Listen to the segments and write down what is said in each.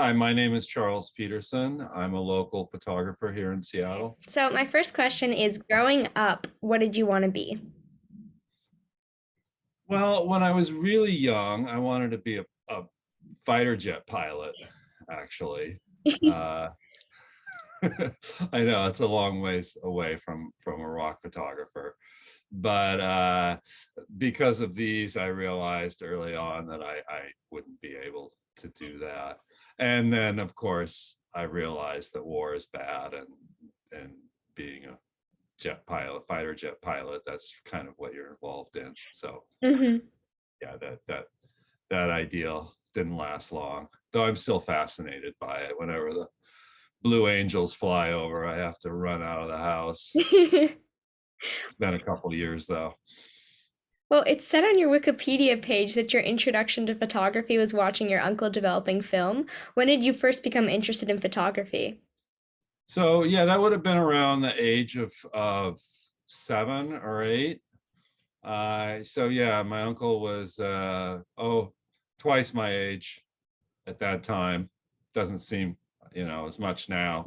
Hi, my name is Charles Peterson. I'm a local photographer here in Seattle. So my first question is, growing up, what did you want to be? Well, when I was really young, I wanted to be a fighter jet pilot, actually. Uh, I know it's a long ways away from a rock photographer, but because of these, I realized early on that I wouldn't be able to do that. And then, of course, I realized that war is bad, and being a jet pilot, fighter jet pilot, that's kind of what you're involved in. So hmm yeah, that ideal didn't last long, though I'm still fascinated by it. Whenever the Blue Angels fly over, I have to run out of the house. It's been a couple years though. Well, it said on your Wikipedia page that your introduction to photography was watching your uncle developing film. When did you first become interested in photography? So yeah, that would have been around the age of 7 or 8. So yeah, my uncle was twice my age at that time. Doesn't seem, as much now.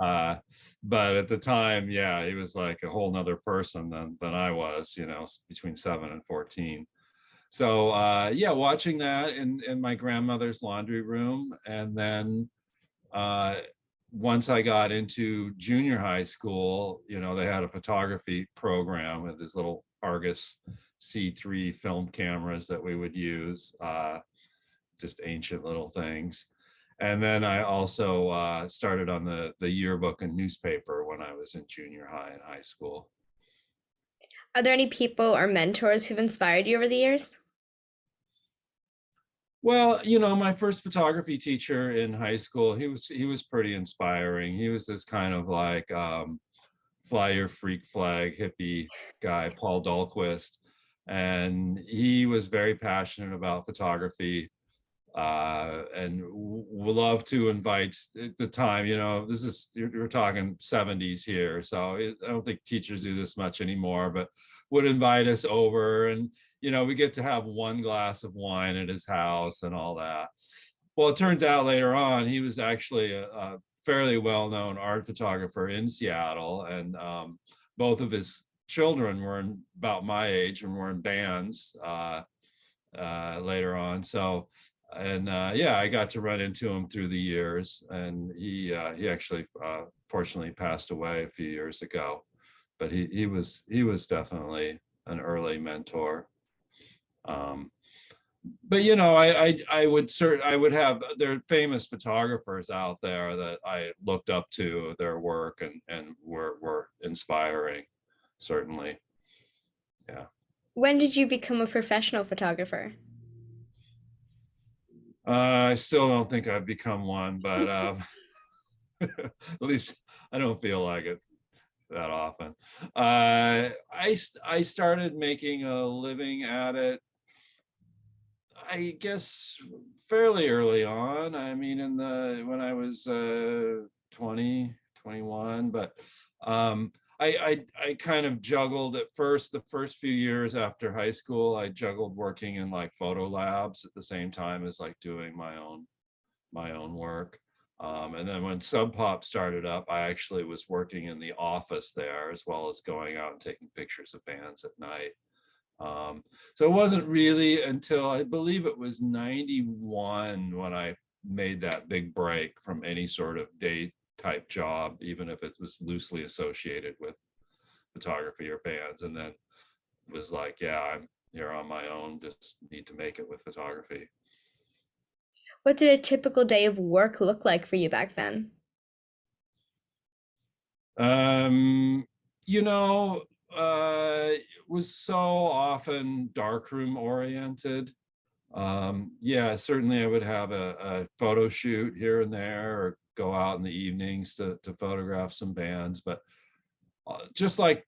Uh, but at the time, yeah, he was like a whole nother person than I was, between 7 and 14. So yeah, watching that in my grandmother's laundry room. And then uh, once I got into junior high school, they had a photography program with this little Argus C3 film cameras that we would use, just ancient little things. And then I also started on the yearbook and newspaper when I was in junior high and high school. Are there any people or mentors who've inspired you over the years? Well, my first photography teacher in high school, he was pretty inspiring. He was this kind of like fly your freak flag hippie guy, Paul Dahlquist, and he was very passionate about photography, and would love to invite at the time. This is you're talking 70s here, so I don't think teachers do this much anymore, but would invite us over, and we get to have one glass of wine at his house and all that. Well, it turns out later on he was actually a fairly well-known art photographer in Seattle, and both of his children were about my age and were in bands later on. So, and yeah, I got to run into him through the years, and he actually fortunately passed away a few years ago. But he was definitely an early mentor. Um, but I would have, there are famous photographers out there that I looked up to their work, and were inspiring, certainly. Yeah. When did you become a professional photographer? I still don't think I've become one, but at least I don't feel like it that often. I started making a living at it, I guess, fairly early on. I mean, when I was 20, 21, but I kind of juggled at first. The first few years after high school, I juggled working in like photo labs at the same time as like doing my own work. And then when Sub Pop started up, I actually was working in the office there as well as going out and taking pictures of bands at night. So it wasn't really until I believe it was 91 when I made that big break from any sort of day type job, even if it was loosely associated with photography or bands. And then it was like, yeah, I'm here on my own, just need to make it with photography. What did a typical day of work look like for you back then? Um, you know, it was so often darkroom oriented. Yeah, certainly I would have a photo shoot here and there, or go out in the evenings to photograph some bands. But just like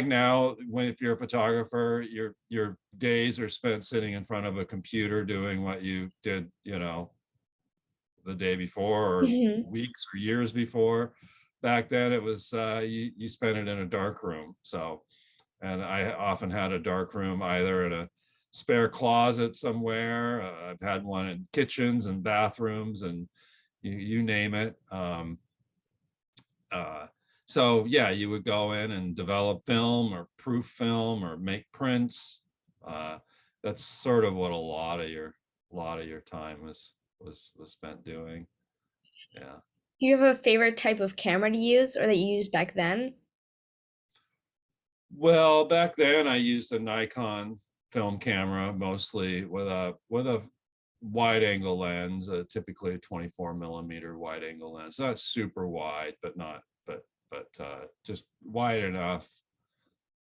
now, when if you're a photographer, your days are spent sitting in front of a computer doing what you did, the day before, or hmm weeks or years before. Back then, it was you spent it in a dark room. So, and I often had a dark room either in a spare closet somewhere. I've had one in kitchens and bathrooms, and you name it. Uh, so yeah, you would go in and develop film or proof film or make prints. Uh, that's sort of what a lot of your time was spent doing. Yeah. Do you have a favorite type of camera to use or that you used back then? Well, back then I used a Nikon film camera mostly with a wide angle lens, typically a 24 millimeter wide angle lens. Not super wide, but not but just wide enough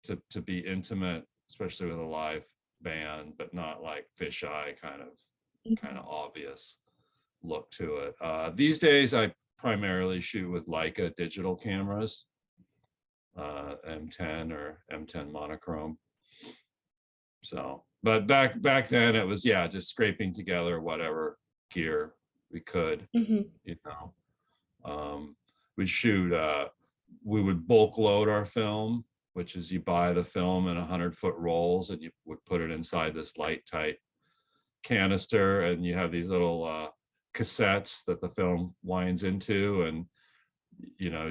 to be intimate, especially with a live band, but not like fisheye kind of obvious look to it. These days, I primarily shoot with Leica digital cameras, M10 or M10 monochrome. So, but back then it was, yeah, just scraping together whatever gear we could, Hmm. you know. Um, we'd shoot. We would bulk load our film, which is you buy the film in 100-foot rolls and you would put it inside this light tight canister, and you have these little cassettes that the film winds into, and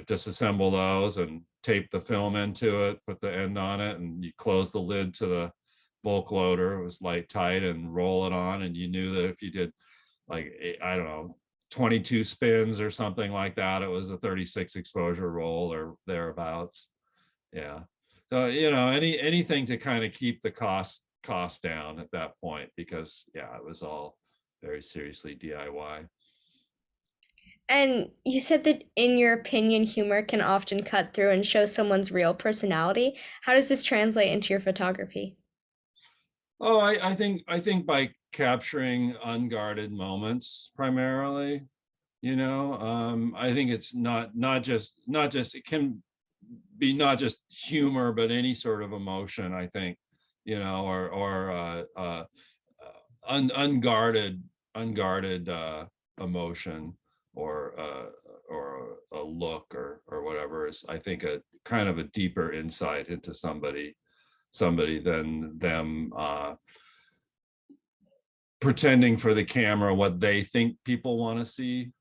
disassemble those and tape the film into it, put the end on it, and you close the lid to the bulk loader. It was light tight, and roll it on, and you knew that if you did like, I don't know, 22 spins or something like that, it was a 36 exposure roll or thereabouts. Yeah. So anything to kind of keep the cost down at that point, because yeah, it was all very seriously DIY. And you said that, in your opinion, humor can often cut through and show someone's real personality. How does this translate into your photography? Oh, I think by capturing unguarded moments primarily, I think it's not just it can be not just humor, but any sort of emotion. I think, or unguarded emotion, or a look, or whatever, is, I think, a kind of a deeper insight into somebody than them pretending for the camera what they think people want to see,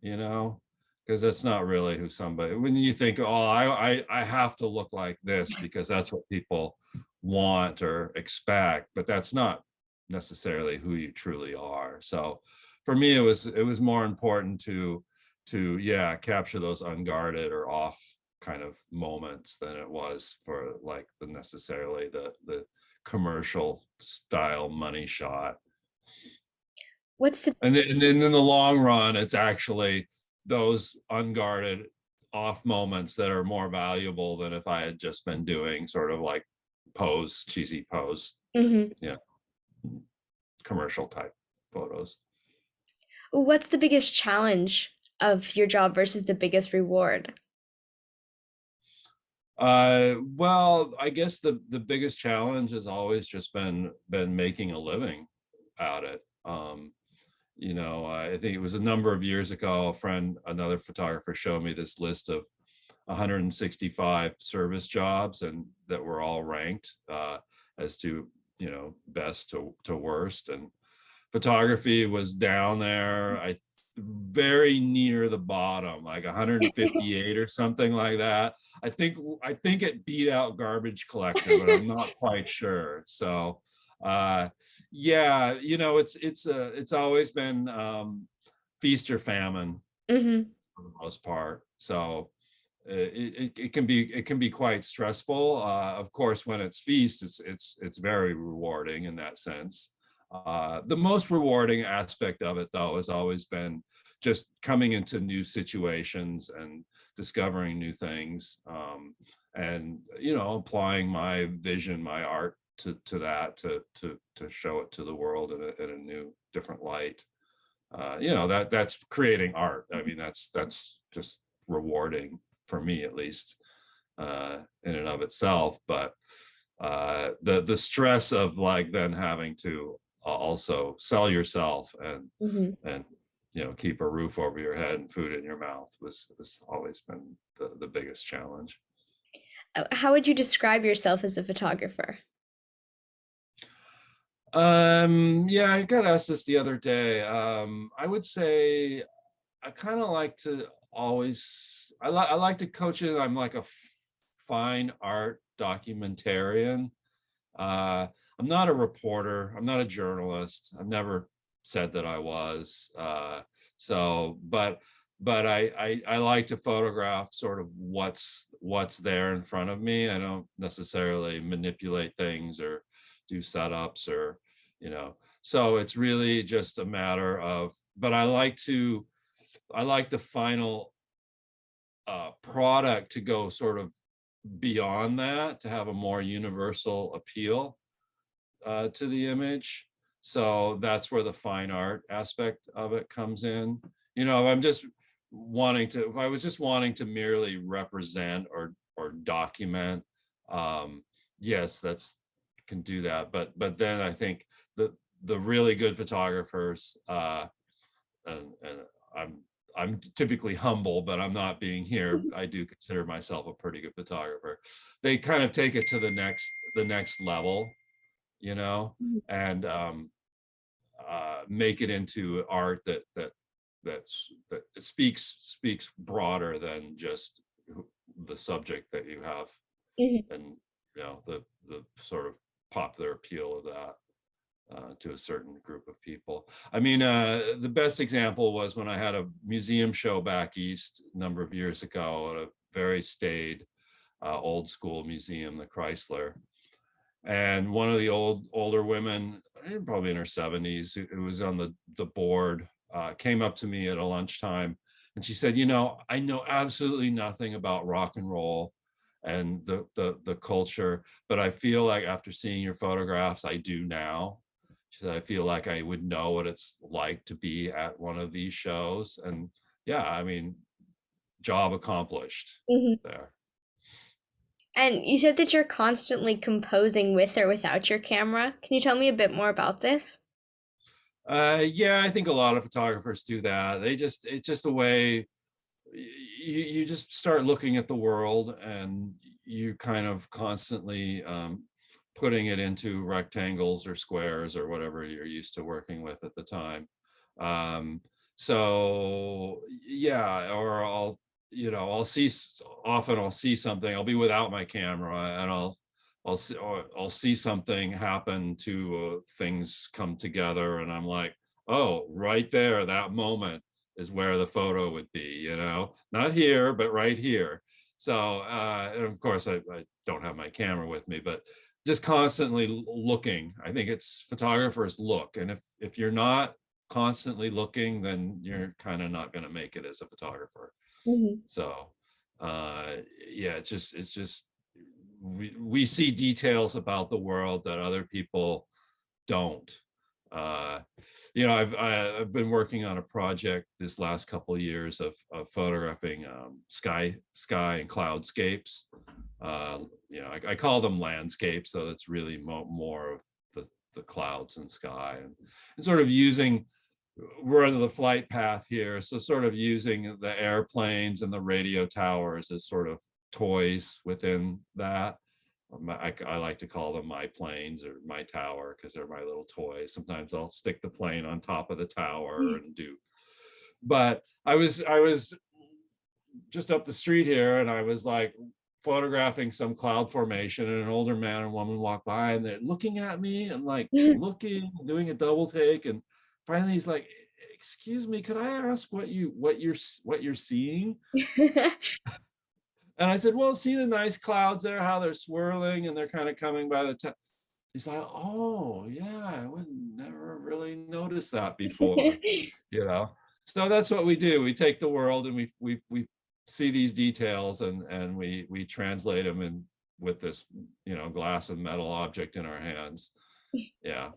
you know because that's not really who somebody, when you think, oh, I have to look like this because that's what people want or expect, but that's not necessarily who you truly are. So for me, it was more important to yeah, capture those unguarded or off kind of moments than it was for like the commercial style money shot. What's the And then in the long run, it's actually those unguarded off moments that are more valuable than if I had just been doing sort of like cheesy pose, Mhm. yeah, commercial type photos. What's the biggest challenge of your job versus the biggest reward? Well, I guess the biggest challenge has always just been making a living at it. I think it was a number of years ago, another photographer, showed me this list of 165 service jobs, and that were all ranked as to best to worst, and photography was down there, very near the bottom, like 158 or something like that. I think it beat out garbage collector, but I'm not quite sure. So uh yeah, it's always been feast or famine Mhm. for the most part. So it can be quite stressful. Of course, when it's feast, it's very rewarding in that sense. The most rewarding aspect of it, though, has always been just coming into new situations and discovering new things, and applying my vision, my art to that, to show it to the world in a new, different light. That's creating art. I mean, that's just rewarding for me, at least, in and of itself. But the stress of like then having to also sell yourself Mhm. and keep a roof over your head and food in your mouth was always been the biggest challenge. How would you describe yourself as a photographer? Yeah, I got asked this the other day. I would say I kind of like to always, I like to coach it. I'm like a fine art documentarian. Uh, I'm not a reporter. I'm not a journalist. I've never said that I was. But I like to photograph sort of what's there in front of me. I don't necessarily manipulate things or do setups or, you know. So it's really just a matter of. But I like the final product to go sort of beyond that, to have a more universal appeal to the image. So that's where the fine art aspect of it comes in. You know, if I was just wanting to merely represent or document, um, yes, that's can do that. But then I think the really good photographers, and I'm typically humble, but I'm not being here. I do consider myself a pretty good photographer. They kind of take it to the next level, you know, and make it into art that speaks broader than just the subject that you have, Mhm. and you know the sort of popular appeal of that. To a certain group of people. I mean, the best example was when I had a museum show back east a number of years ago at a very staid, old school museum, the Chrysler. And one of the older women, probably in her 70s, who was on the board, came up to me at a lunchtime, and she said, "You know, I know absolutely nothing about rock and roll and the culture, but I feel like after seeing your photographs, I do now." She said, "I feel like I would know what it's like to be at one of these shows." And yeah, I mean, job accomplished Mhm. there. And you said that you're constantly composing with or without your camera. Can you tell me a bit more about this? Yeah, I think a lot of photographers do that. It's just a way you just start looking at the world, and you kind of constantly putting it into rectangles or squares or whatever you're used to working with at the time. Um, so yeah, or I'll see something. I'll be without my camera, and I'll see something happen to things come together, and I'm like, oh, right there, that moment is where the photo would be, you know, not here, but right here. So, and of course, I don't have my camera with me, but just constantly looking. I think it's photographers look, and if you're not constantly looking, then you're kind of not going to make it as a photographer. Mhm. So, uh, yeah, it's just we see details about the world that other people don't. Uh, you know, I've been working on a project this last couple of years of photographing sky and cloudscapes. You know, I call them landscapes, so it's really more of the clouds and sky, and sort of using, we're on the flight path here, so sort of using the airplanes and the radio towers as sort of toys within that. I like to call them my planes or my tower because they're my little toys. Sometimes I'll stick the plane on top of the tower and do. But I was just up the street here, and I was like photographing some cloud formation, and an older man and woman walked by, and they're looking at me and like looking, doing a double take, and finally he's like, "Excuse me, could I ask what you're seeing?" And I said, "Well, see the nice clouds there, how they're swirling and they're kind of coming by the top." He's like, "Oh, yeah, I would never really noticed that before," you know. So that's what we do. We take the world, and we see these details, and we translate them in with this, you know, glass and metal object in our hands. Yeah.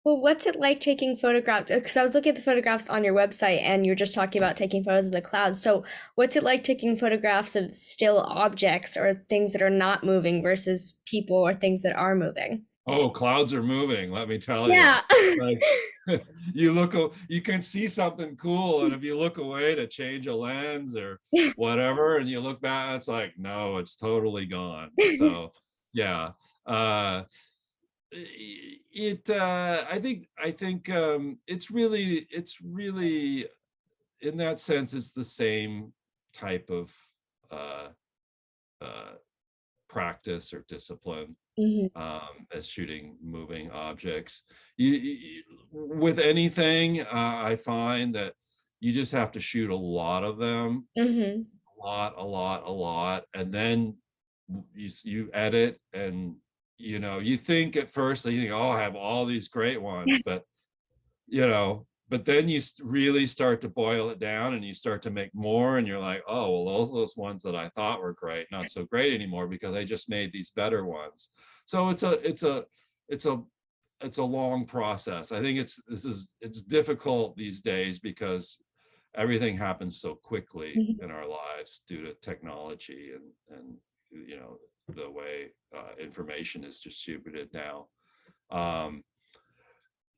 Well, what's it like taking photographs? Because I was looking at the photographs on your website and you were just talking about taking photos of the clouds. So, what's it like taking photographs of still objects or things that are not moving versus people or things that are moving? Oh, clouds are moving, let me tell you. Yeah. Like, you can see something cool, and if you look away to change a lens or whatever, and you look back, it's like, no, it's totally gone. So, yeah. Uh, I think it's really in that sense, it's the same type of uh, uh, practice or discipline Hmm. as shooting moving objects. With anything, I find that you just have to shoot a lot of them, Hmm. a lot, and then you edit, and you think at first that you think, oh, I have all these great ones, but then you really start to boil it down and you start to make more, and you're like, oh, well, those ones that I thought were great, not so great anymore because I just made these better ones. So it's a long process. I think it's difficult these days because everything happens so quickly Hmm. in our lives due to technology and the way information is distributed now. Um,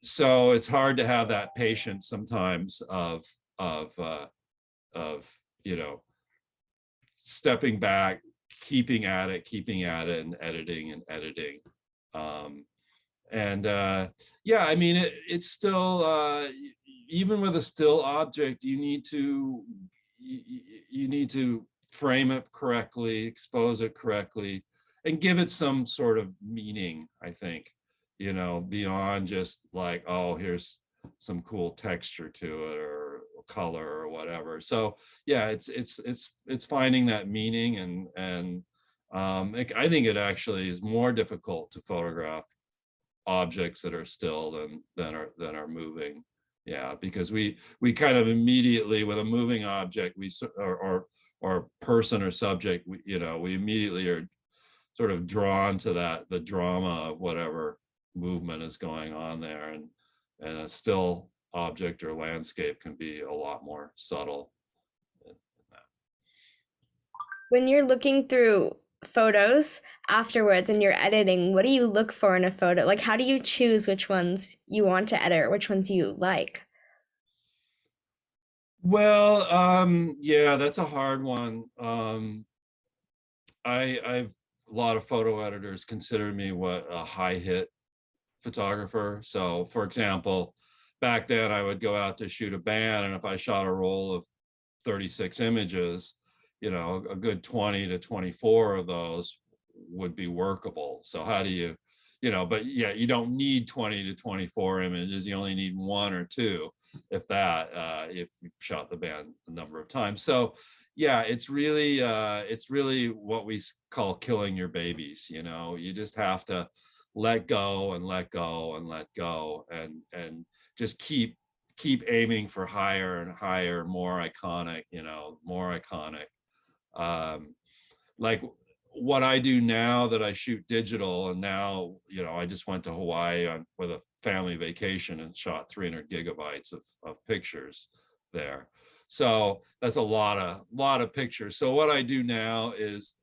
so it's hard to have that patience sometimes of uh, of you know stepping back, keeping at it, and editing. Um, and yeah, I mean, it's still even with a still object, you need to frame it correctly, expose it correctly, and give it some sort of meaning, I think, beyond just like, oh, here's some cool texture to it or color or whatever. So yeah, it's finding that meaning, and I think it actually is more difficult to photograph objects that are still than are moving. Yeah, because we kind of immediately, with a moving object, or person or subject, we immediately are sort of drawn to the drama of whatever movement is going on there, and a still object or landscape can be a lot more subtle. When you're looking through photos afterwards and you're editing, what do you look for in a photo? Like, how do you choose which ones you want to edit or which ones you like? Well, yeah, that's a hard one. I've a lot of photo editors consider me what a high hit photographer. So, for example, back then I would go out to shoot a band, and if I shot a roll of 36 images, a good 20 to 24 of those would be workable. So how do but yeah, you don't need 20 to 24 images. You only need one or two, if that, if you've shot the band a number of times. So yeah, it's really what we call killing your babies. You just have to let go and let go and let go, and just keep aiming for higher and higher, more iconic, more iconic. Um, like what I do now that I shoot digital, and now, I just went to Hawaii with a family vacation and shot 300 gigabytes of pictures there. So that's a lot of pictures. So what I do now is,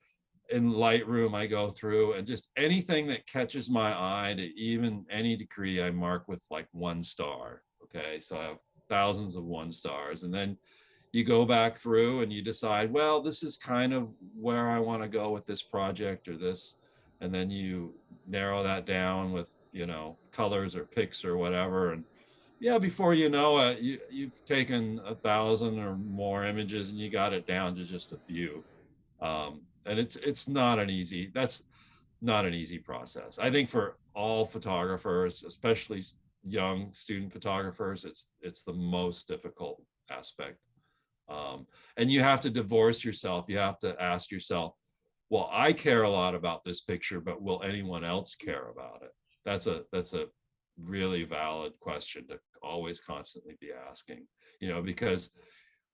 in Lightroom, I go through and just anything that catches my eye to even any degree, I mark with like 1 star. Okay. So I have thousands of 1 stars. And then you go back through and you decide, well, this is kind of where I want to go with this project or this. And then you narrow that down with, colors or pics or whatever. And yeah, before you know it, you've taken 1,000 or more images and you got it down to just a few. And that's not an easy process. I think for all photographers, especially young student photographers, it's the most difficult aspect. And you have to divorce yourself. You have to ask yourself, well, I care a lot about this picture, but will anyone else care about it? That's a really valid question to always constantly be asking, because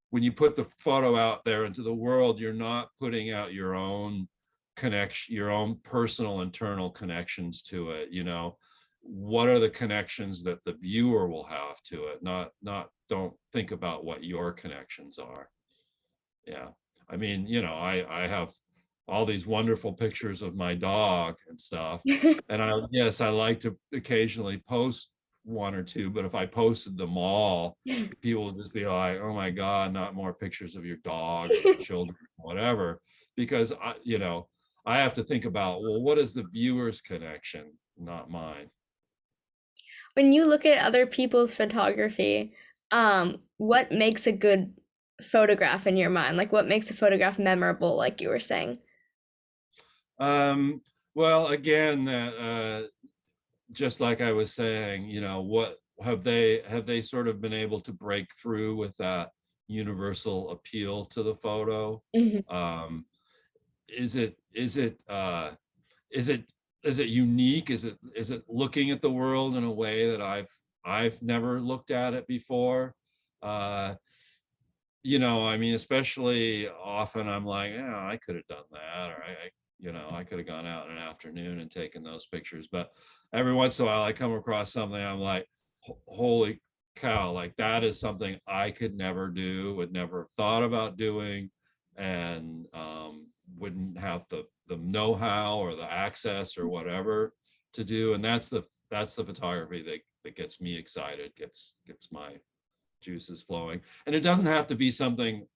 when you put the photo out there into the world, you're not putting out your own connection, your own personal internal connections to it. What are the connections that the viewer will have to it? Don't think about what your connections are. Yeah. I mean, I have all these wonderful pictures of my dog and stuff. And yes, I like to occasionally post one or two, but if I posted them all, people would just be like, oh my God, not more pictures of your dog or your children, whatever. Because I have to think about, well, what is the viewer's connection, not mine. When you look at other people's photography, what makes a good photograph in your mind? Like what makes a photograph memorable, like you were saying? Um, well, again, that just like I was saying, what have they sort of been able to break through with that universal appeal to the photo? Hmm. Um, is it is it is it unique? Is it looking at the world in a way that I've never looked at it before? Uh, I mean, especially often I'm like, yeah, I could have done that, or I could have gone out in an afternoon and taken those pictures. But every once in a while, I come across something I'm like, holy cow, like that is something I could never do, would never have thought about doing, and wouldn't have the know-how or the access or whatever to do. And that's the photography that gets me excited, gets my juices flowing. And it doesn't have to be something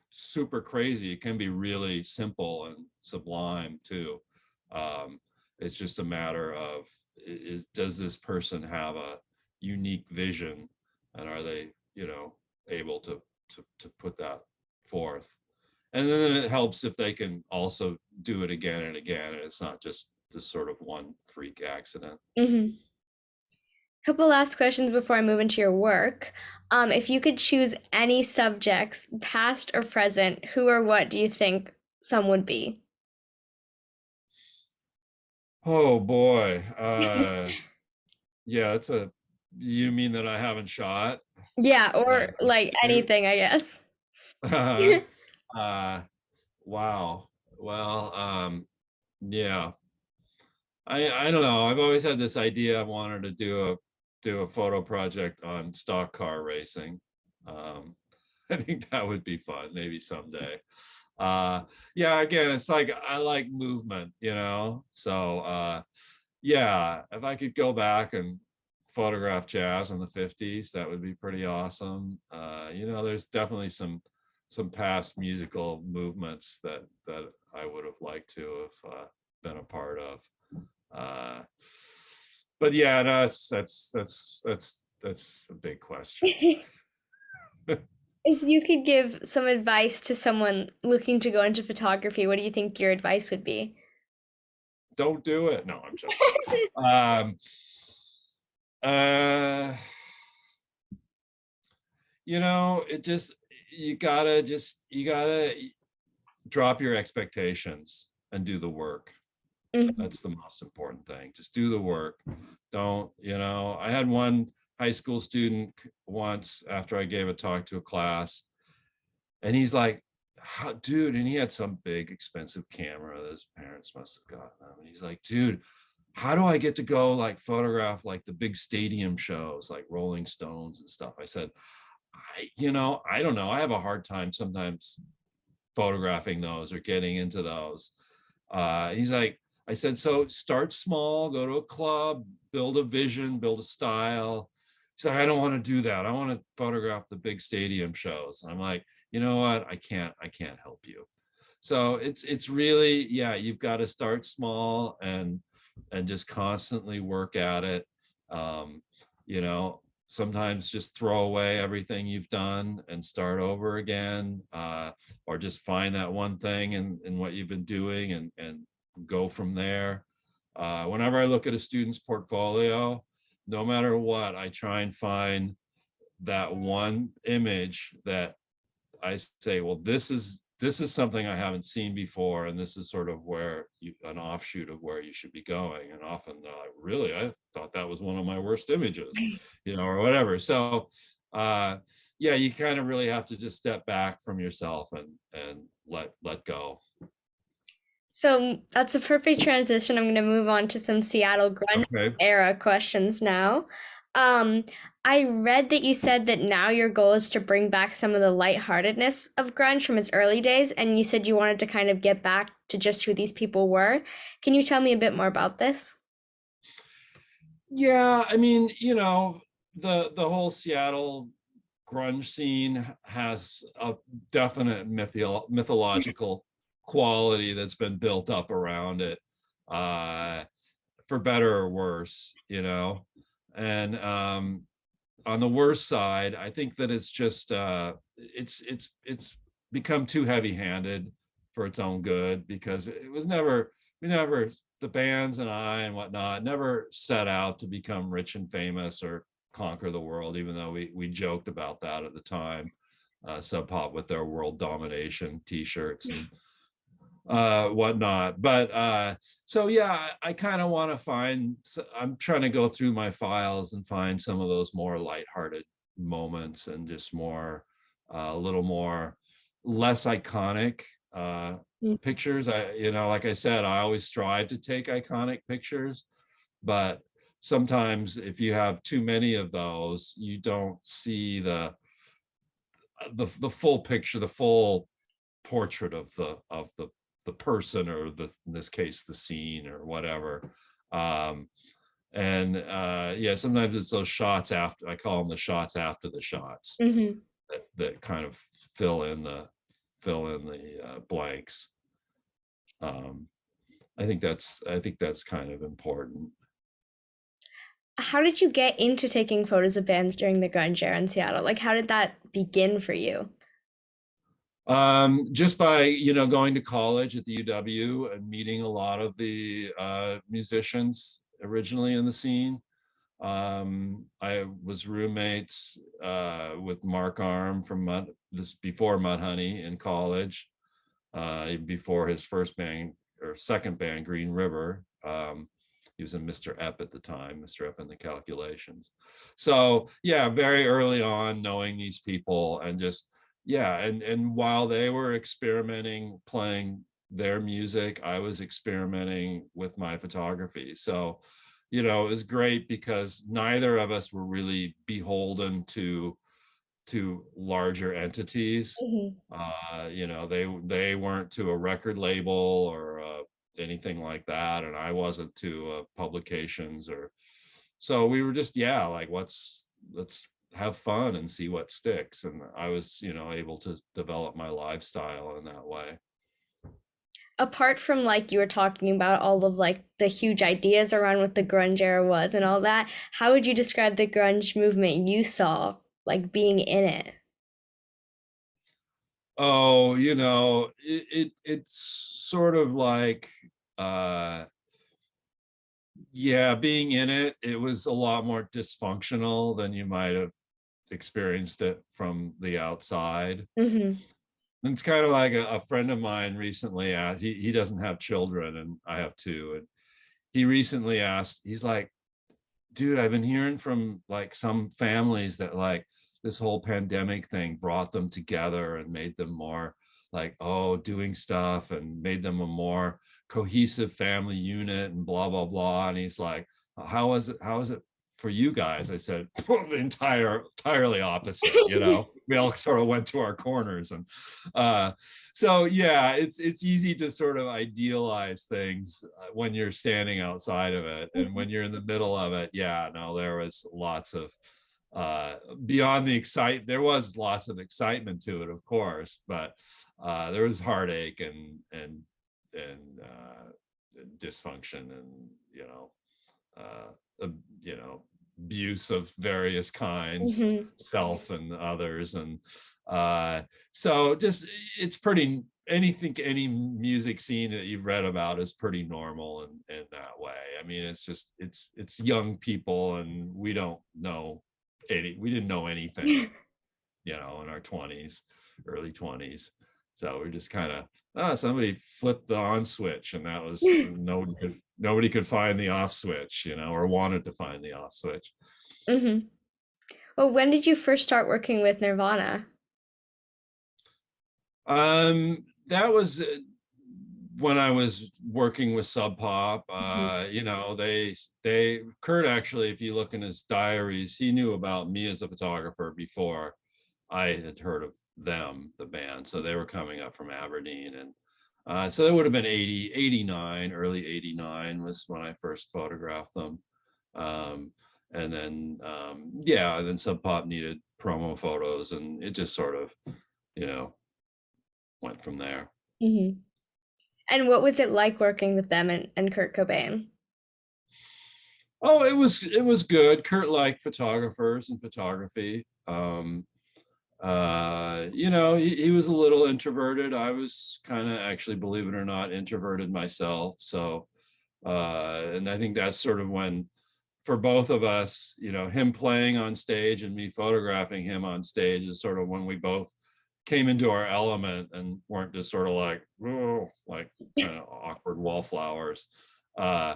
super crazy. It can be really simple and sublime too. Um, it's just a matter of, does this person have a unique vision, and are they, able to put that forth? And then it helps if they can also do it again and again, and it's not just this sort of one freak accident. Hmm. Couple last questions before I move into your work. If you could choose any subjects, past or present, who or what do you think some would be? Oh boy. Yeah, you mean that I haven't shot? Yeah, Is that or like you? anything, I guess. uh, wow. Well, yeah. I don't know. I've always had this idea I wanted to do a photo project on stock car racing. Um, I think that would be fun, maybe someday. Uh, yeah, again, it's like I like movement, So yeah, if I could go back and photograph jazz in the 50s, that would be pretty awesome. There's definitely some past musical movements that I would have liked to have been a part of. Uh, but yeah, no, that's a big question. If you could give some advice to someone looking to go into photography, what do you think your advice would be? Don't do it. No, I'm joking. Um, uh, it just you gotta drop your expectations and do the work. Mhm. That's the most important thing. Just do the work. Don't, I had one high school student once after I gave a talk to a class, and he's like, how, dude, and he had some big expensive camera that his parents must have gotten him. And he's like, dude, how do I get to go like photograph like the big stadium shows like Rolling Stones and stuff? I said, I don't know. I have a hard time sometimes photographing those or getting into those. He's like, I said, so start small, go to a club, build a vision, build a style. He's like, I don't want to do that. I want to photograph the big stadium shows. I'm like, you know what? I can't help you. So it's really, yeah, you've got to start small and just constantly work at it. Um, you know, Sometimes just throw away everything you've done and start over again, or just find that one thing in what you've been doing and go from there. Whenever I look at a student's portfolio, no matter what, I try and find that one image that I say, well, this is something I haven't seen before, and this is sort of where an offshoot of where you should be going. And often they're like, really, I thought that was one of my worst images, or whatever. So, uh, yeah, you kind of really have to just step back from yourself and let go. So that's a perfect transition. I'm going to move on to some Seattle Grunge Okay. era questions now. Um, I read that you said that now your goal is to bring back some of the lightheartedness of grunge from its early days, and you said you wanted to kind of get back to just who these people were. Can you tell me a bit more about this? Yeah, I mean, the whole Seattle grunge scene has a definite mythological quality that's been built up around it, uh, for better or worse, and on the worst side, I think that it's just it's become too heavy-handed for its own good, because it was never we never the bands and I and whatnot never set out to become rich and famous or conquer the world, even though we joked about that at the time. Sub Pop with their world domination T-shirts and whatnot. But so yeah, I kind of want to find. I'm trying to go through my files and find some of those more lighthearted moments and just more, a little more, less iconic Mm. pictures. Like I said, I always strive to take iconic pictures, but sometimes if you have too many of those, you don't see the full picture, the full portrait of the person, or in this case the scene or whatever. um and yeah, sometimes it's those shots after, I call them the shots after the shots, Hmm. that kind of fill in the blanks. um I think that's kind of important. How did you get into taking photos of bands during the grunge era in Seattle? Like, how did that begin for you? Just by going to college at the UW and meeting a lot of the musicians originally in the scene. I was roommates with Mark Arm from this before Mudhoney in college, before his first band or second band, Green River. He was in Mr. Epp at the time, Mr. Epp and the Calculations. So yeah, very early on, knowing these people and just yeah, and while they were experimenting, playing their music, I was experimenting with my photography. So it was great because neither of us were really beholden to larger entities. Hmm. They weren't to a record label or anything like that, and I wasn't to publications. Or so we were just, yeah, like, let's have fun and see what sticks. And I was able to develop my lifestyle in that way. Apart from like you were talking about all of like the huge ideas around what the grunge era was and all that, how would you describe the grunge movement you saw, like being in it? Oh, it's sort of like, uh yeah, being in it, it was a lot more dysfunctional than you might have experienced it from the outside. Hmm. And it's kind of like a friend of mine recently asked, he doesn't have children and I have two. And he recently asked, he's like, dude, I've been hearing from like some families that like this whole pandemic thing brought them together and made them more like, oh, doing stuff, and made them a more cohesive family unit and blah blah blah. And he's like, how is it for you guys? I said, the entirely opposite. We all sort of went to our corners. And uh so yeah, it's easy to sort of idealize things when you're standing outside of it. And when you're in the middle of it, yeah, no, there was lots of beyond the excite there was lots of excitement to it, of course, but there was heartache and dysfunction, and uh, abuse of various kinds, Hmm. self and others. And uh, so just it's pretty anything any music scene that you've read about is pretty normal in that way. I mean, it's just it's young people, and we didn't know anything, in our 20s, early 20s. So we're just kind of, somebody flipped the on switch, and that was, nobody could find the off switch, or wanted to find the off switch. Hmm. Well, when did you first start working with Nirvana? That was when I was working with Sub Pop. Mhm. They Kurt, actually, if you look in his diaries, he knew about me as a photographer before I had heard of them, the band. So they were coming up from Aberdeen. And so it would have been 80, 89, early 89 was when I first photographed them. Um, and then, yeah, and then Sub Pop needed promo photos, and it just sort of, you know, went from there. Hmm. And what was it like working with them and Kurt Cobain? Oh, it was good. Kurt liked photographers and photography. He was a little introverted. I was kind of, actually, believe it or not, introverted myself. So, and I think that's sort of when, for both of us, him playing on stage and me photographing him on stage is sort of when we both came into our element and weren't just sort of like, oh, like kind of awkward wallflowers. Uh,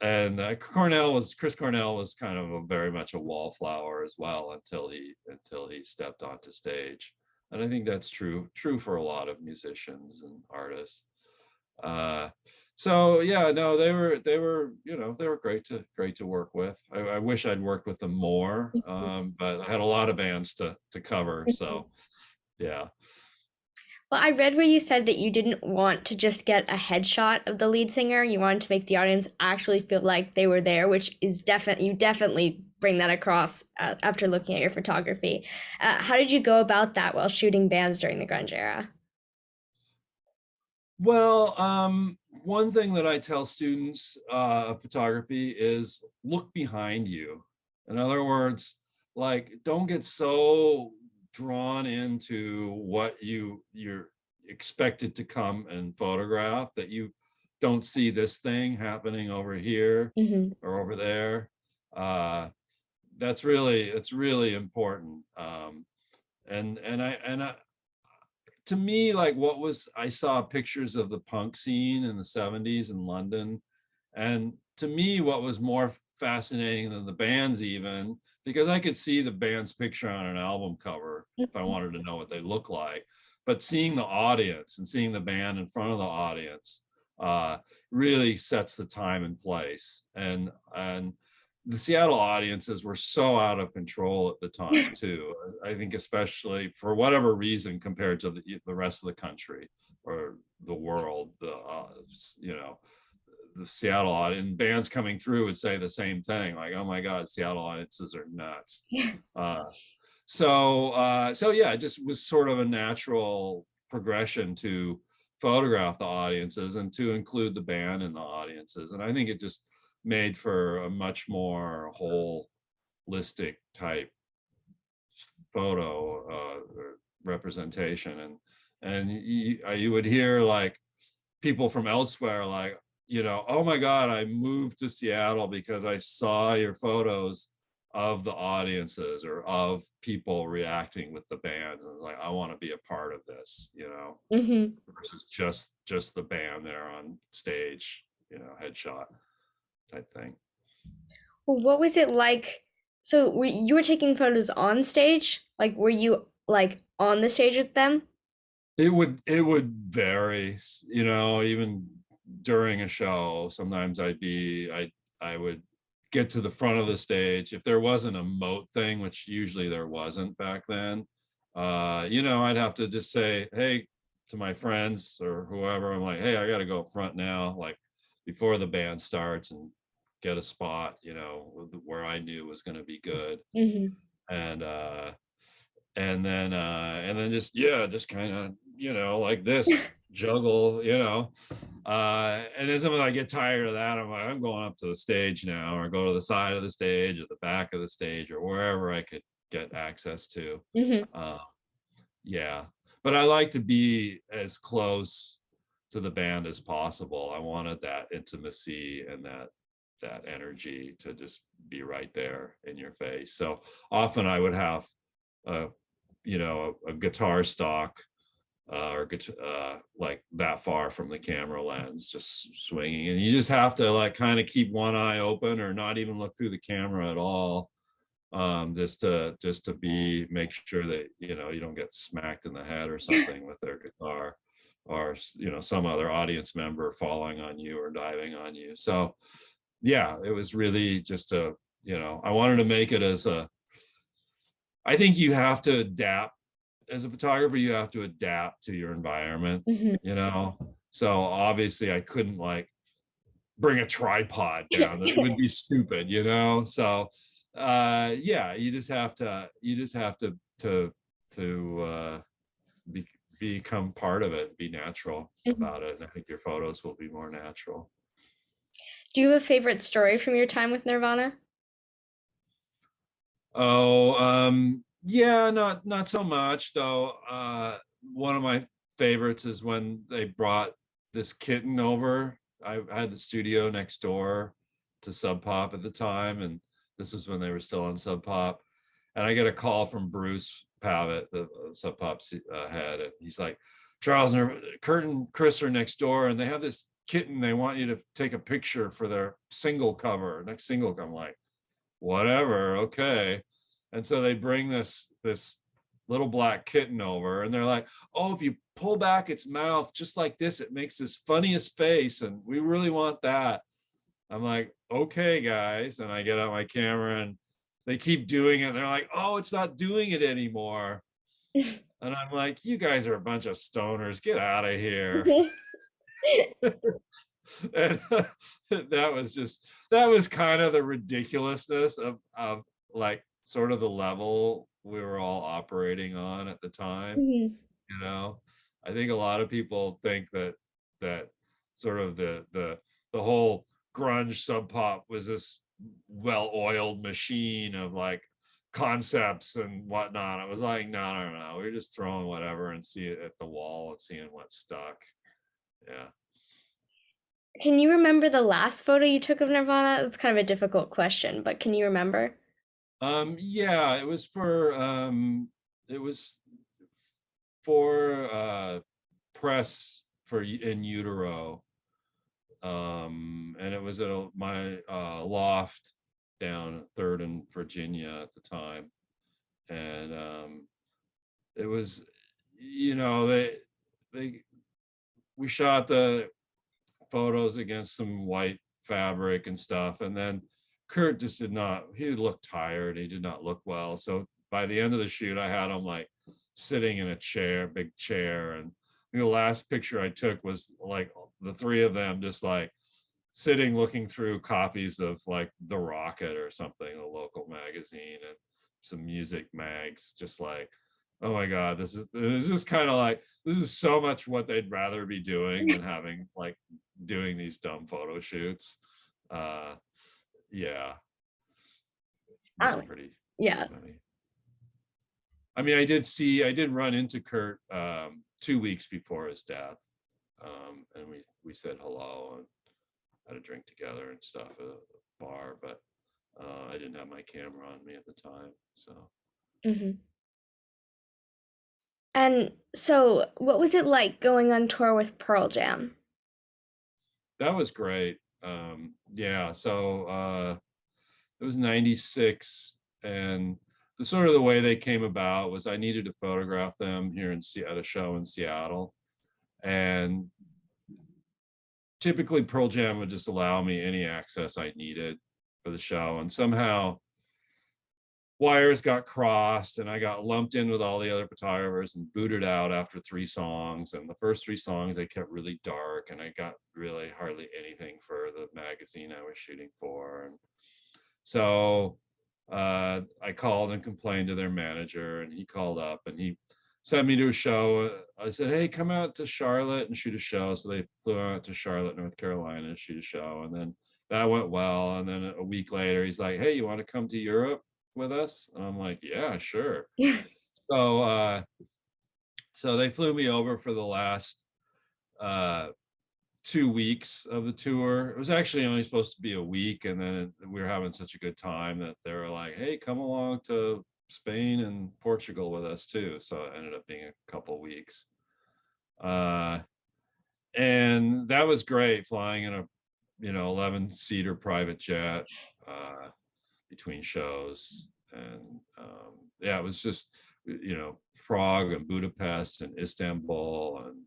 and Chris Cornell was kind of very much a wallflower as well until he stepped onto stage, and I think that's true for a lot of musicians and artists. Uh, so yeah, no, they were great to work with. I wish I'd worked with them more, but I had a lot of bands to cover, so yeah. Well, I read where you said that you didn't want to just get a headshot of the lead singer. You wanted to make the audience actually feel like they were there, which is you definitely bring that across after looking at your photography. How did you go about that while shooting bands during the grunge era? Well, one thing that I tell students of photography is look behind you. In other words, like, don't get so drawn into what you're expected to come and photograph that you don't see this thing happening over here Hmm. or over there. Uh, it's really important. And to me, like, I saw pictures of the punk scene in the 70s in London. And to me, what was more fascinating than the bands, even, because I could see the band's picture on an album cover if I wanted to know what they look like. But seeing the audience and seeing the band in front of the audience uh, really sets the time and place. And the Seattle audiences were so out of control at the time too. I think, especially for whatever reason, compared to the rest of the country or the world, you know, the Seattle audience, bands coming through would say the same thing, like, "Oh my God, Seattle audiences are nuts." Uh, so yeah, it just was sort of a natural progression to photograph the audiences and to include the band in the audiences, and I think it just made for a much more holistic type photo representation. And you would hear, like, people from elsewhere, like, "Oh my God, I moved to Seattle because I saw your photos of the audiences or of people reacting with the bands, and I was like, I want to be a part of this, Hmm. versus just the band there on stage, headshot type thing." Well, what was it like? So you were taking photos on stage? Like, were you like on the stage with them? It would vary, even during a show. Sometimes I would get to the front of the stage if there wasn't a moat thing, which usually there wasn't back then. I'd have to just say, "Hey," to my friends or whoever. I'm like, "Hey, I got to go up front now," like before the band starts, and get a spot, where I knew was going to be good. Hmm. And and then just, yeah, just kind of, like this, juggle, and then sometimes I get tired of that. I'm like, I'm going up to the stage now, or go to the side of the stage or the back of the stage or wherever I could get access to. Hmm. uh, yeah, but I like to be as close to the band as possible. I wanted that intimacy and that energy to just be right there in your face. So often I would have a a guitar stock, like that far from the camera lens, just swinging, and you just have to, like, kind of keep one eye open or not even look through the camera at all, just to make sure that you don't get smacked in the head or something with their guitar, or some other audience member falling on you or diving on you. So yeah, it was really just I wanted to make it as a I think you have to adapt as a photographer. You have to adapt to your environment, Hmm. so obviously I couldn't, like, bring a tripod down. It would be stupid, so yeah, you just have to be, become part of it, be natural about it, and I think your photos will be more natural. Do you have a favorite story from your time with Nirvana? Oh, yeah, not so much though. One of my favorites is when they brought this kitten over. I had the studio next door to Sub Pop at the time, and this was when they were still on Sub Pop. And I get a call from Bruce Pavitt, the Sub Pop head, and he's like, "Charles and Kurt and Chris are next door, and they have this kitten. They want you to take a picture for their single cover, next single." I'm like, whatever, okay. And so they bring this little black kitten over, and they're like, "Oh, if you pull back its mouth just like this, it makes this funniest face, and we really want that." I'm like, "Okay, guys." And I get out my camera, and they keep doing it. They're like, "Oh, it's not doing it anymore." And I'm like, "You guys are a bunch of stoners. Get out of here." And that was kind of the ridiculousness of like sort of the level we were all operating on at the time. Mhm. you know I think a lot of people think that sort of the whole grunge sub pop was this well-oiled machine of like concepts and whatnot. It was like, no, we are just throwing whatever and see it at the wall and seeing what stuck. Yeah. Can you remember the last photo you took of Nirvana? It's kind of a difficult question, but can you remember? Yeah, it was for press for in utero. And it was at my loft down Third and Virginia at the time. And it was, they we shot the photos against some white fabric and stuff. And then Kurt just did not, he looked tired. He did not look well. So by the end of the shoot, I had him like sitting in a chair, big chair. And the last picture I took was like the three of them just like sitting looking through copies of like The Rocket or something, a local magazine, and some music mags, just like, oh my God, this is just kind of like, this is so much what they'd rather be doing than having like doing these dumb photo shoots. Uh, yeah, it was Oh, pretty yeah. funny. I mean, I did run into Kurt 2 weeks before his death, and we said hello and had a drink together and stuff at a bar, but I didn't have my camera on me at the time, so Hmm. And so, what was it like going on tour with Pearl Jam? that was great. Yeah, so it was 96, and the sort of the way they came about was I needed to photograph them here at a show in Seattle, and typically Pearl Jam would just allow me any access I needed for the show, and somehow wires got crossed and I got lumped in with all the other photographers and booted out after 3 songs. And the first 3 songs they kept really dark, and I got really hardly anything for the magazine I was shooting for. And so I called and complained to their manager, and he called up and he sent me to a show. I said, "Hey, come out to Charlotte and shoot a show." So they flew out to Charlotte, North Carolina to shoot a show. And then that went well. And then a week later, he's like, "Hey, you want to come to Europe with us?" And I'm like, "Yeah, sure." So so they flew me over for the last uh 2 weeks of the tour. It was actually only supposed to be a week, and then we were having such a good time that they were like, "Hey, come along to Spain and Portugal with us too." So it ended up being a couple weeks. Uh and that was great, flying in a 11-seater private jet uh between shows. And yeah, it was just Prague and Budapest and Istanbul and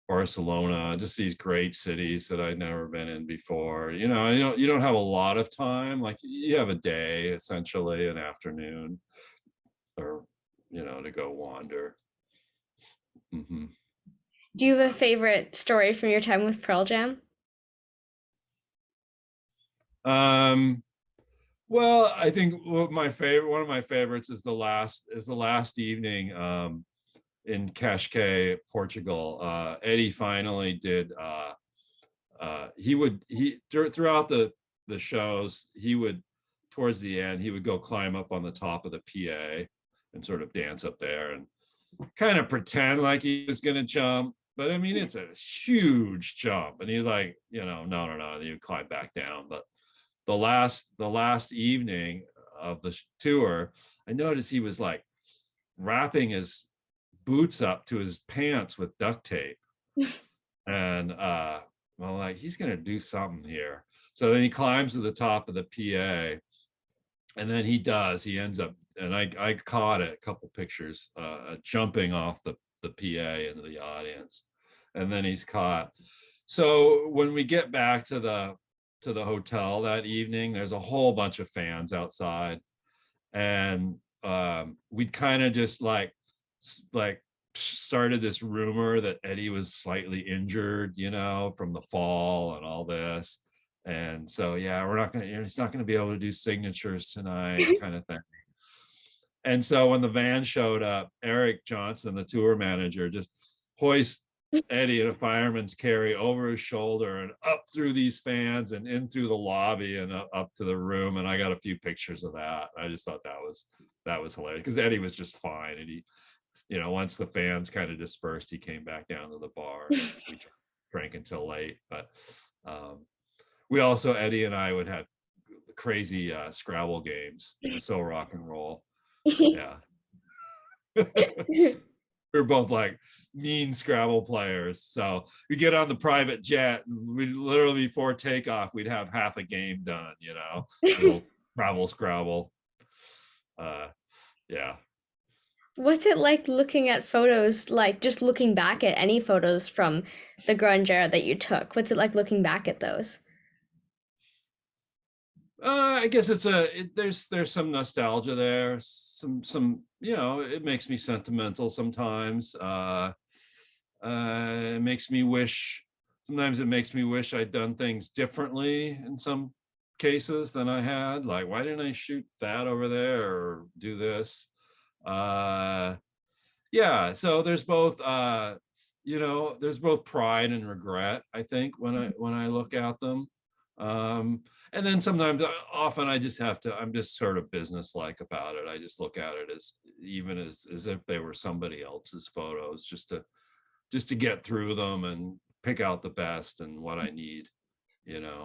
Barcelona, just these great cities that I'd never been in before. You don't have a lot of time. Like, you have a day, essentially, an afternoon, or to go wander. Hmm. Do you have a favorite story from your time with Pearl Jam? Well, I think one of my favorites is the last evening in Cascais, Portugal. Eddie finally did throughout the shows, he would, towards the end, he would go climb up on the top of the PA and sort of dance up there and kind of pretend like he was going to jump. But I mean, it's a huge jump. And he's like, no, no, no. And he would climb back down. But the last evening of the tour, I noticed he was like wrapping his boots up to his pants with duct tape. And well, like, he's gonna do something here. So then he climbs to the top of the PA, and then he ends up, and I caught it, a couple pictures, jumping off the PA into the audience, and then he's caught. So when we get back to the hotel that evening, there's a whole bunch of fans outside, and we'd kind of just like started this rumor that Eddie was slightly injured, from the fall and all this. And so, yeah, he's not gonna be able to do signatures tonight, kind of thing. And so when the van showed up, Eric Johnson, the tour manager, just hoists Eddie in a fireman's carry over his shoulder and up through these fans and in through the lobby and up to the room. And I got a few pictures of that. I just thought that was hilarious, because Eddie was just fine. And he, once the fans kind of dispersed, he came back down to the bar. We drank until late. But we also, Eddie and I would have crazy Scrabble games. It was so rock and roll. Yeah. We're both like mean Scrabble players. So we get on the private jet, and we literally, before takeoff, we'd have half a game done, little Scrabble. Yeah. What's it like looking at photos, like just looking back at any photos from the grunge era that you took? What's it like looking back at those? I guess there's some nostalgia there. Some it makes me sentimental sometimes. It makes me wish. Sometimes it makes me wish I'd done things differently in some cases than I had. Like, why didn't I shoot that over there or do this? Yeah. So there's both pride and regret, I think, when I look at them. And then sometimes, often, I'm just sort of businesslike about it. I just look at it as, even as if they were somebody else's photos, just to get through them and pick out the best and what I need. You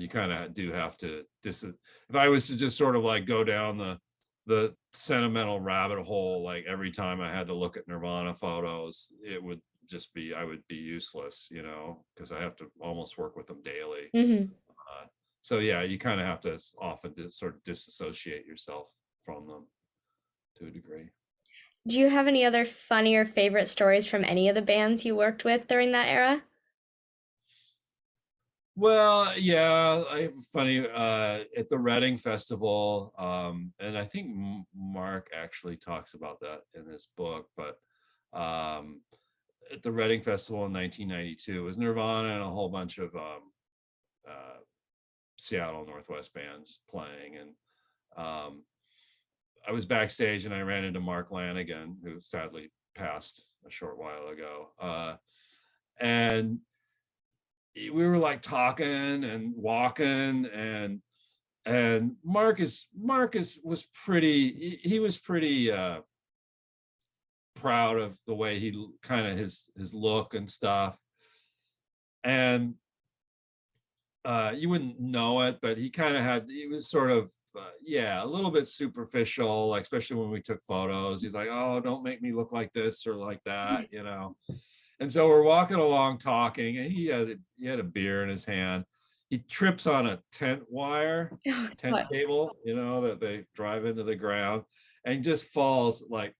kind of do have to if I was to just sort of like go down the sentimental rabbit hole, like every time I had to look at Nirvana photos, it would just be, I would be useless, because I have to almost work with them daily. Hmm. So yeah, you kind of have to often just sort of disassociate yourself from them to a degree. Do you have any other funny or favorite stories from any of the bands you worked with during that era? Well, yeah, funny, at the Reading Festival, and I think Mark actually talks about that in his book, but um, at the Reading Festival in 1992, it was Nirvana and a whole bunch of uh, Seattle Northwest bands playing, and I was backstage and I ran into Mark Lanigan, who sadly passed a short while ago, and we were like talking and walking, and Marcus was pretty, he was pretty proud of the way he kind of his look and stuff. And you wouldn't know it, but he was sort of yeah, a little bit superficial, like, especially when we took photos. He's like, oh, don't make me look like this or like that. And so we're walking along talking, and he had a beer in his hand. He trips on a tent What? cable, that they drive into the ground, and just falls like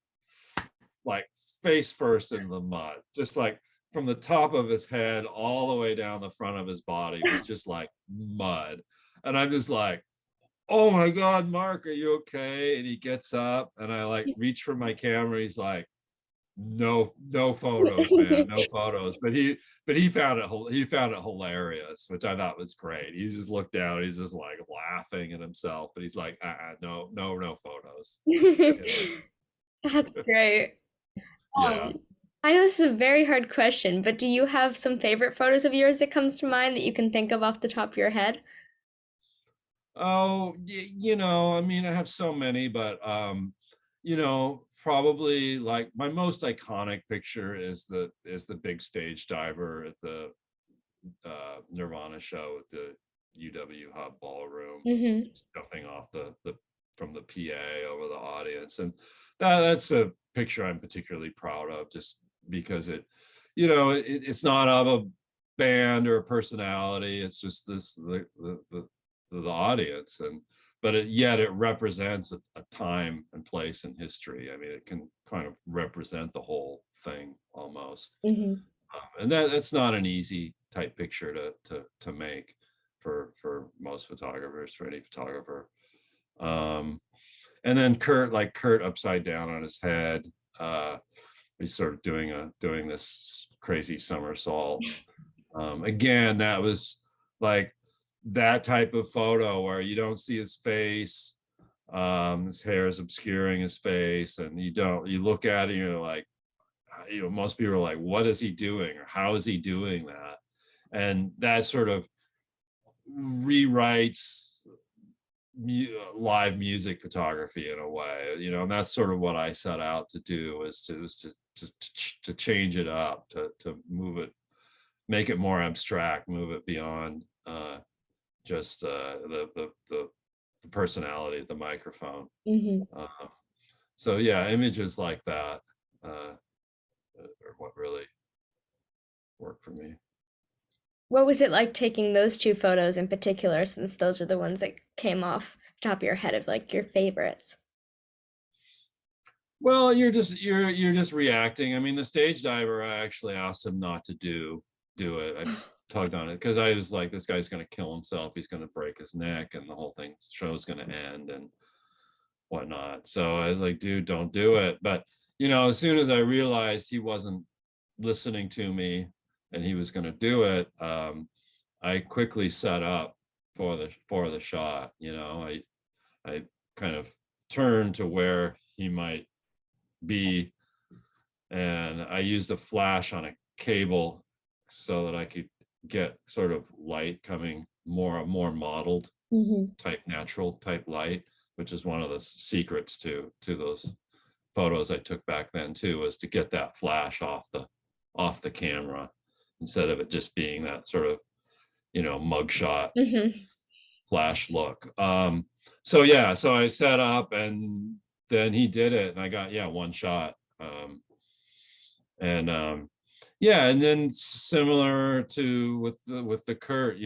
face first in the mud, just like from the top of his head all the way down the front of his body was just like mud. And I'm just like, oh my God, Mark, are you okay? And he gets up, and I like reach for my camera. He's like, no photos, man, no photos. But he found it hilarious, which I thought was great. He just looked down, he's just like laughing at himself, but he's like, no photos. That's great. Yeah. Um, I know this is a very hard question, but do you have some favorite photos of yours that comes to mind that you can think of off the top of your head? Oh, I mean, I have so many, but probably like my most iconic picture is the big stage diver at the Nirvana show at the UW Hub Ballroom, Mm-hmm. jumping off the from the PA over the audience, and that's a picture I'm particularly proud of, just because it's not of a band or a personality. It's just the audience, and but yet it represents a time and place in history. I mean, it can kind of represent the whole thing almost. Mm-hmm. And that's not an easy type picture to make for most photographers, for any photographer. Um, and then Kurt upside down on his head. Uh, he's sort of doing this crazy somersault. Again, that was like that type of photo where you don't see his face. His hair is obscuring his face, and you look at it and you're like, most people are like, what is he doing, or how is he doing that? And that sort of rewrites live music photography in a way, and that's sort of what I set out to do, is to change it up, to move it, make it more abstract, move it beyond just the personality of the microphone. Mm-hmm. Uh, so yeah, images like that are what really work for me. What was it like taking those two photos in particular, since those are the ones that came off the top of your head of like your favorites? Well, you're just reacting. I mean, the stage diver, I actually asked him not to do it. I tugged on it because I was like, this guy's going to kill himself. He's going to break his neck, and the whole show's going to end and whatnot. So I was like, dude, don't do it. But as soon as I realized he wasn't listening to me and he was going to do it, I quickly set up for the shot. I kind of turned to where he might be, and I used a flash on a cable so that I could get sort of light coming, more modeled Mm-hmm. type, natural type light, which is one of the secrets to those photos I took back then too, was to get that flash off the camera instead of it just being that sort of mugshot Mm-hmm. flash look. So yeah, so I set up, and then he did it, and I got, yeah, one shot. And Yeah, and then similar to with the Kurt,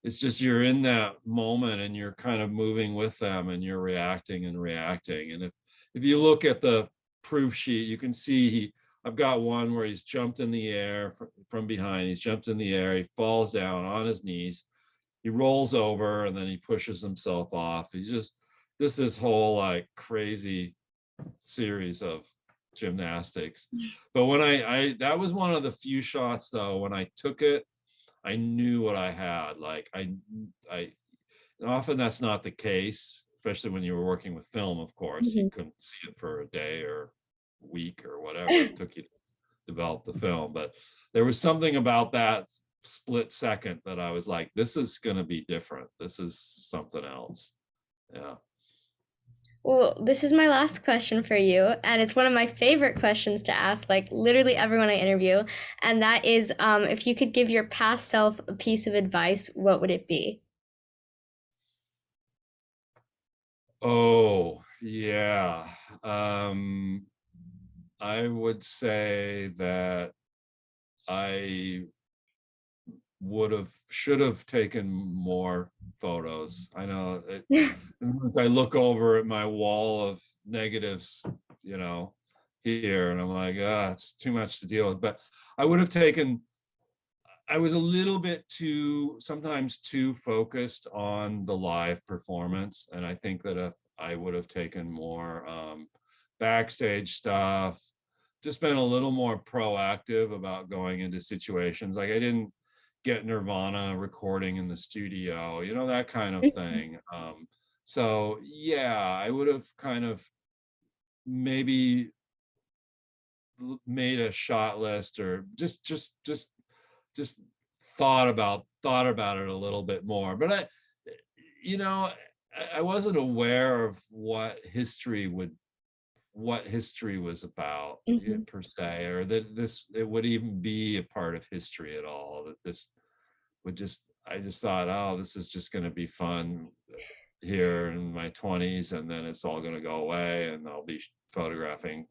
it's just you're in that moment and you're kind of moving with them, and you're reacting and reacting. And if you look at the proof sheet, you can see I've got one where he's jumped in the air from behind. He's jumped in the air. He falls down on his knees. He rolls over, and then he pushes himself off. He's just this whole like crazy series of gymnastics. But when I that was one of the few shots though, when I took it, I knew what I had. Like I often that's not the case, especially when you were working with film, of course. You couldn't see it for a day or week or whatever it took you to develop the film. But there was something about that split second that I was like, this is going to be different. This is something else. Yeah. Well, this is my last question for you, and it's one of my favorite questions to ask, like literally everyone I interview, and that is, if you could give your past self a piece of advice, what would it be? Oh, yeah. Um, I would say that I should have taken more photos. I know it, I look over at my wall of negatives, you know, here, and I'm like, it's too much to deal with. But I would have taken, I was a little bit sometimes too focused on the live performance. And I think that if I would have taken more backstage stuff, just been a little more proactive about going into situations. Like I didn't get Nirvana recording in the studio, that kind of thing. So yeah, I would have kind of maybe made a shot list or just thought about it a little bit more. But you know, I wasn't aware of what history was about, Hmm. per se, or that this it would even be a part of history at all. That this would just I just thought, oh, this is just going to be fun here in my 20s, and then it's all going to go away, and I'll be photographing,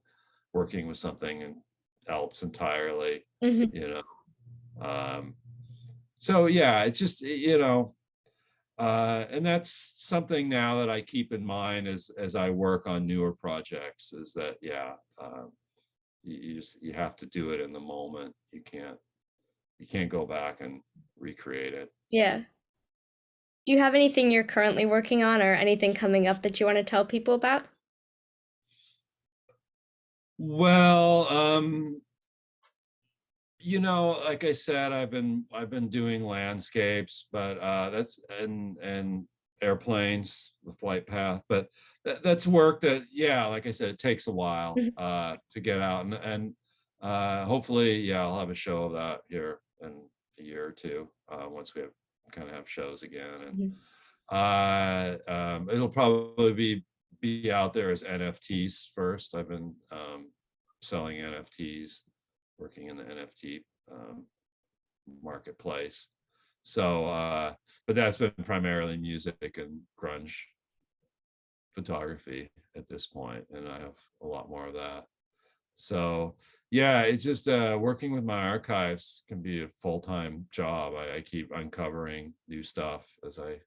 working with something else entirely, Hmm. you know. Um, so yeah, it's just, and that's something now that I keep in mind as I work on newer projects, is that, yeah, you have to do it in the moment. You can't go back and recreate it. Yeah. Do you have anything you're currently working on or anything coming up that you want to tell people about? Well, like I said, I've been doing landscapes, but that's and airplanes, the flight path, but that's work that, yeah, like I said, it takes a while Mhm. to get out, and hopefully, yeah, I'll have a show of that here in a year or two, once we kind of have shows again, and Mhm. it'll probably be out there as NFTs first. I've been selling NFTs, working in the NFT marketplace. So, but that's been primarily music and grunge photography at this point, and I have a lot more of that. So, yeah, it's just working with my archives can be a full-time job. I keep uncovering new stuff as I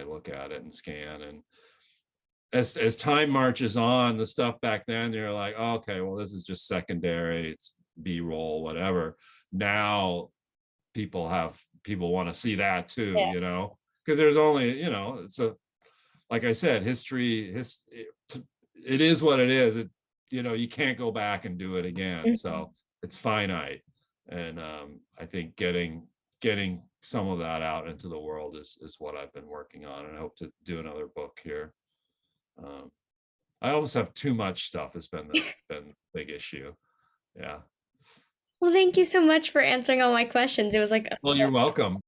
look at it and scan, and as time marches on, the stuff back then you're like, oh, okay, well, this is just secondary, it's b-roll, whatever. Now people want to see that too, Yeah. because there's only, it's a like I said, it is what it is. You can't go back and do it again, Mhm. so it's finite. And I think getting some of that out into the world is what I've been working on, and I hope to do another book here. um, I almost have too much stuff, has been the big issue. Yeah. Well, thank you so much for answering all my questions. It was like Well, you're welcome.